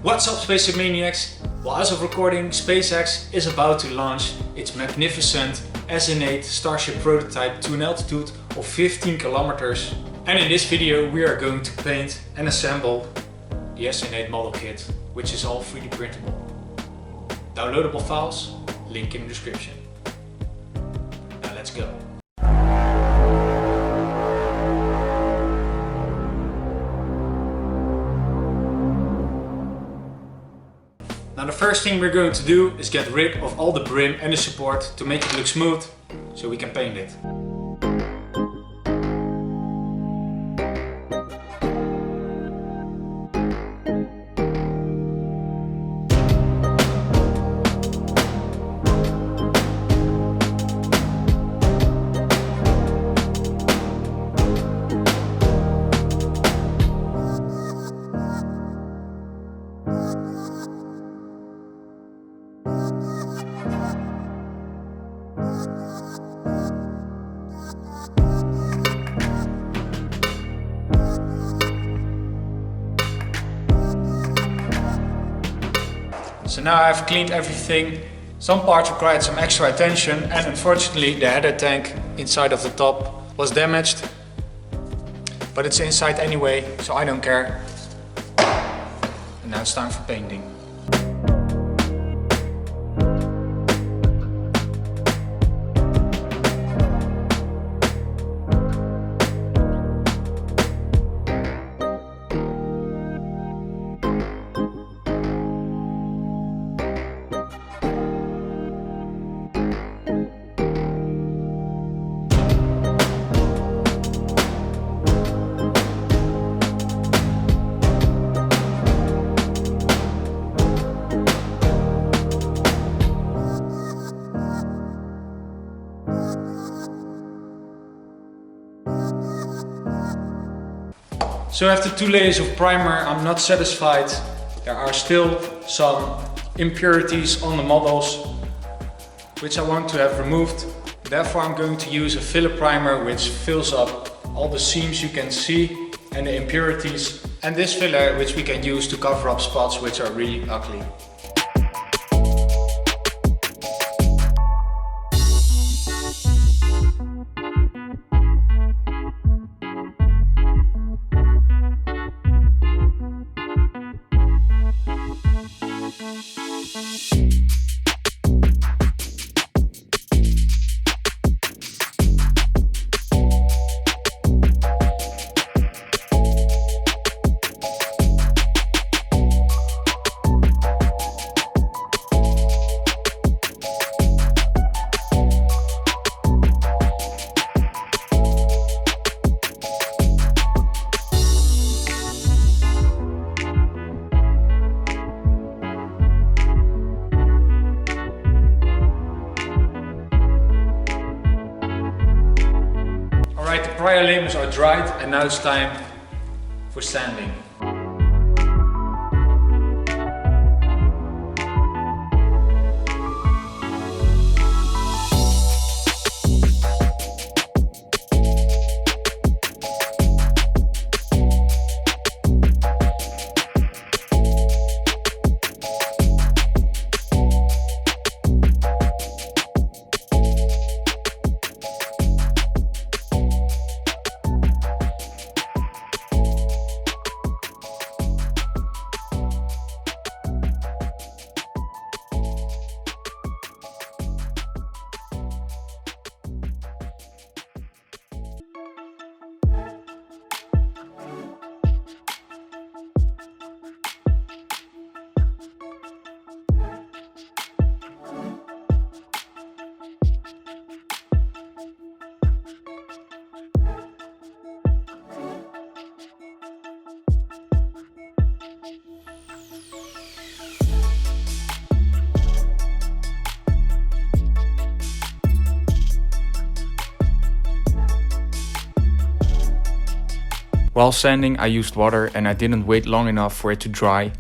What's up, Spaceship Maniacs? Well, as of recording, SpaceX is about to launch its magnificent SN8 Starship prototype to an altitude of 15 kilometers. And in this video we are going to paint and assemble the SN8 model kit, which is all 3D printable. Downloadable files, link in the description. Now let's go. Now the first thing we're going to do is get rid of all the brim and the support to make it look smooth, so we can paint it. So now I've cleaned everything. Some parts required some extra attention, and unfortunately the header tank inside of the top was damaged. But it's inside anyway, so I don't care. And now it's time for painting. So after 2 layers of primer, I'm not satisfied. There are still some impurities on the models, which I want to have removed. Therefore I'm going to use a filler primer which fills up all the seams you can see and the impurities, and this filler which we can use to cover up spots which are really ugly. Alright, the prior layers are dried and now it's time for sanding. While sanding, I used water and I didn't wait long enough for it to dry,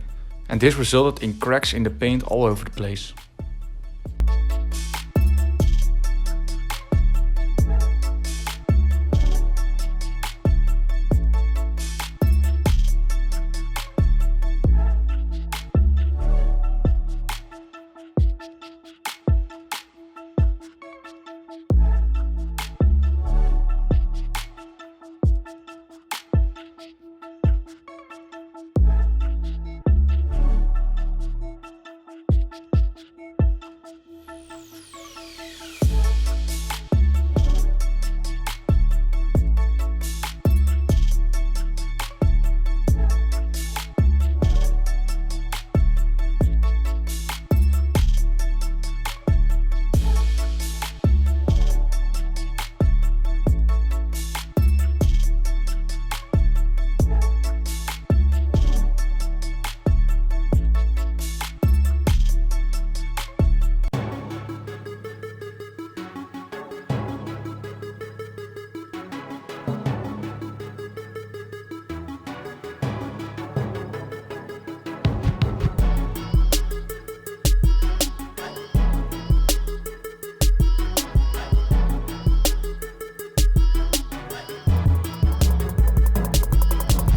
and this resulted in cracks in the paint all over the place.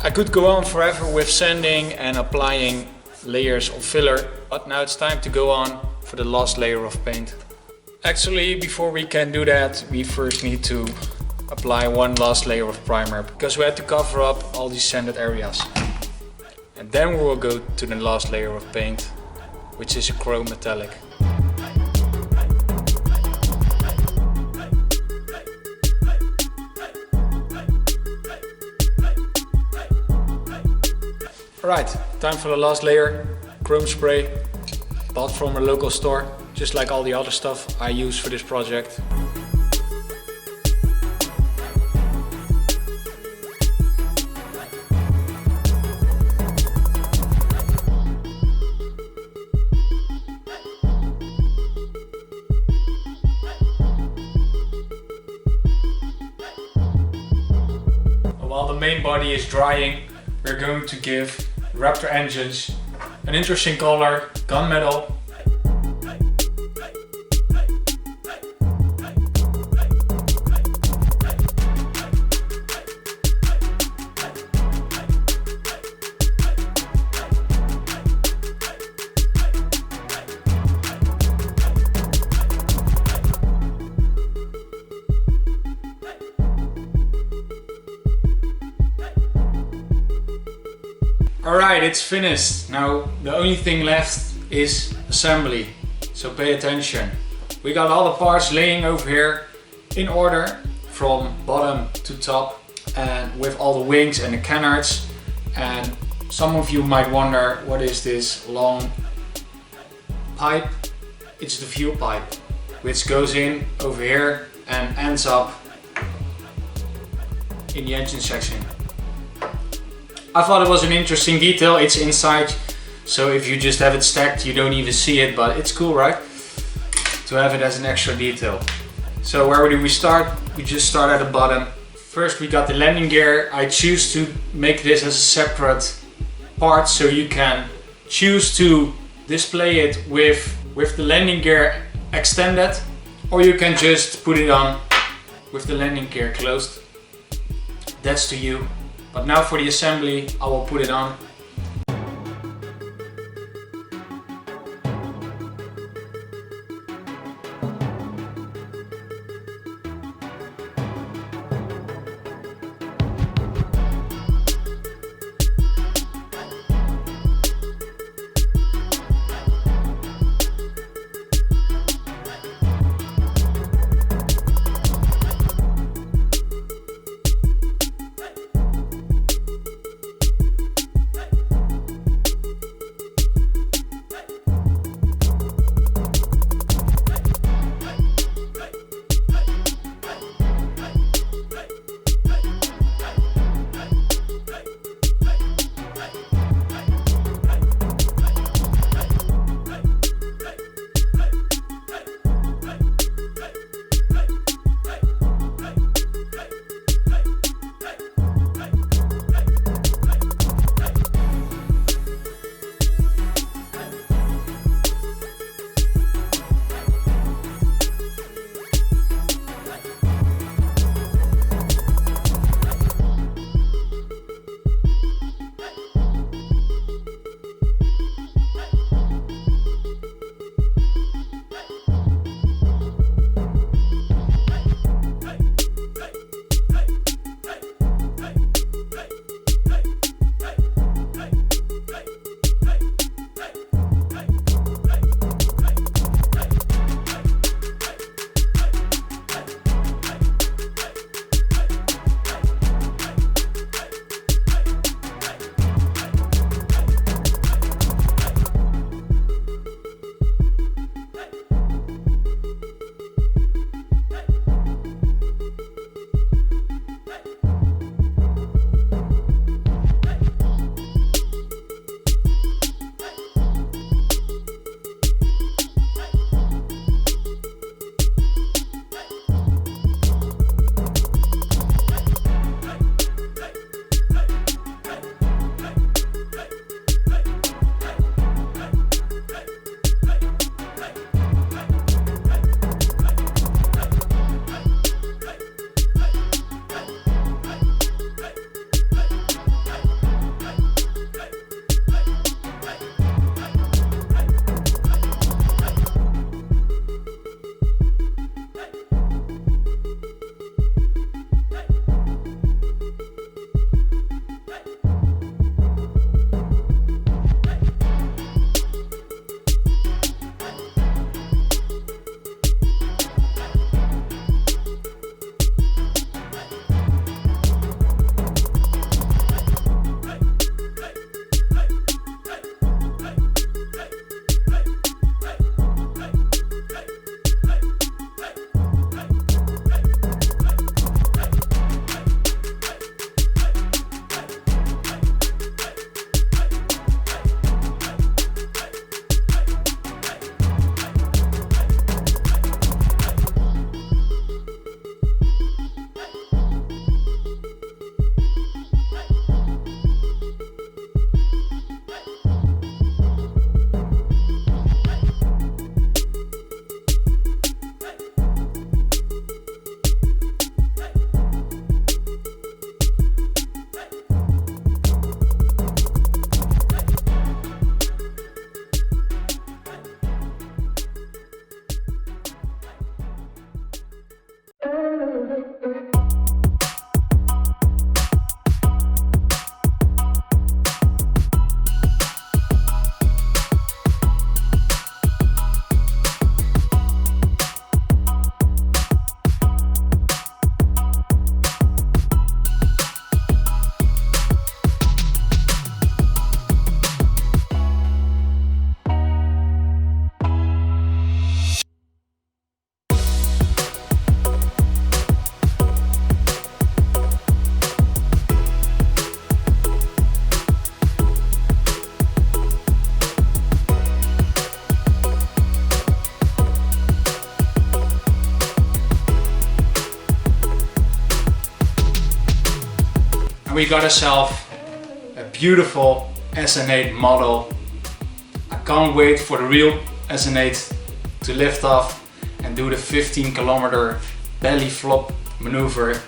I could go on forever with sanding and applying layers of filler, but now it's time to go on for the last layer of paint. Actually, before we can do that, we first need to apply one last layer of primer, because we had to cover up all these sanded areas. And then we will go to the last layer of paint, which is a chrome metallic. Alright, time for the last layer. Chrome spray, bought from a local store, just like all the other stuff I use for this project. While the main body is drying, we're going to give Raptor engines an interesting color, gunmetal. Alright, it's finished. Now the only thing left is assembly, so pay attention. We got all the parts laying over here in order from bottom to top, and with all the wings and the canards. And some of you might wonder, what is this long pipe? It's the fuel pipe, which goes in over here and ends up in the engine section. I thought it was an interesting detail. It's inside, so if you just have it stacked, you don't even see it, but it's cool, right? To have it as an extra detail. So where do we start? We just start at the bottom. First we got the landing gear. I choose to make this as a separate part, so you can choose to display it with the landing gear extended, or you can just put it on with the landing gear closed. That's to you. But now for the assembly, I will put it on. we got ourselves a beautiful SN8 model. I can't wait for the real SN8 to lift off and do the 15-kilometer belly flop maneuver.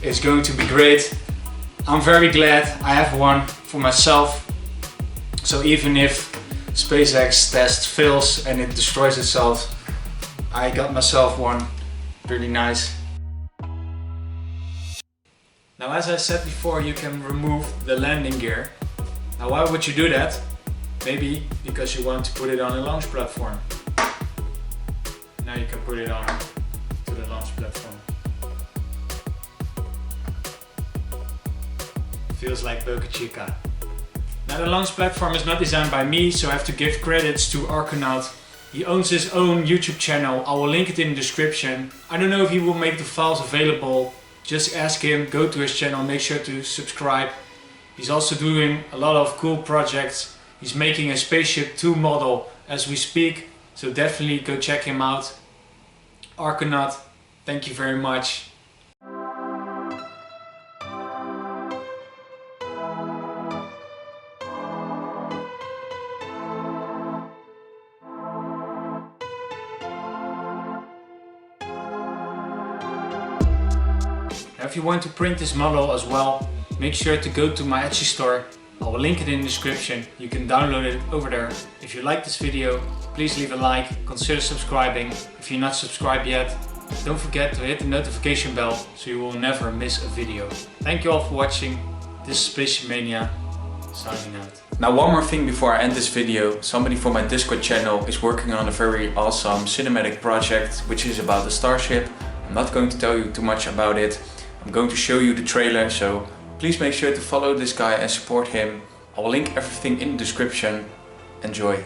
It's going to be great. I'm very glad I have one for myself. So even if SpaceX test fails and it destroys itself, I got myself one. Really nice. Now, as I said before, you can remove the landing gear. Now, why would you do that? Maybe because you want to put it on a launch platform. Now you can put it on to the launch platform. Feels like Boca Chica. Now, the launch platform is not designed by me, so I have to give credits to Arconaut. He owns his own YouTube channel. I will link it in the description. I don't know if he will make the files available. Just ask him, go to his channel, make sure to subscribe. He's also doing a lot of cool projects. He's making a Spaceship 2 model as we speak, so definitely go check him out. Arconaut, thank you very much. Now, if you want to print this model as well, make sure to go to my Etsy store. I will link it in the description. You can download it over there. If you like this video, please leave a like, consider subscribing. If you're not subscribed yet, don't forget to hit the notification bell so you will never miss a video. Thank you all for watching. This is SpaceshipMania, signing out. Now, one more thing before I end this video. Somebody from my Discord channel is working on a very awesome cinematic project which is about the Starship. I'm not going to tell you too much about it. I'm going to show you the trailer, so please make sure to follow this guy and support him. I will link everything in the description. Enjoy.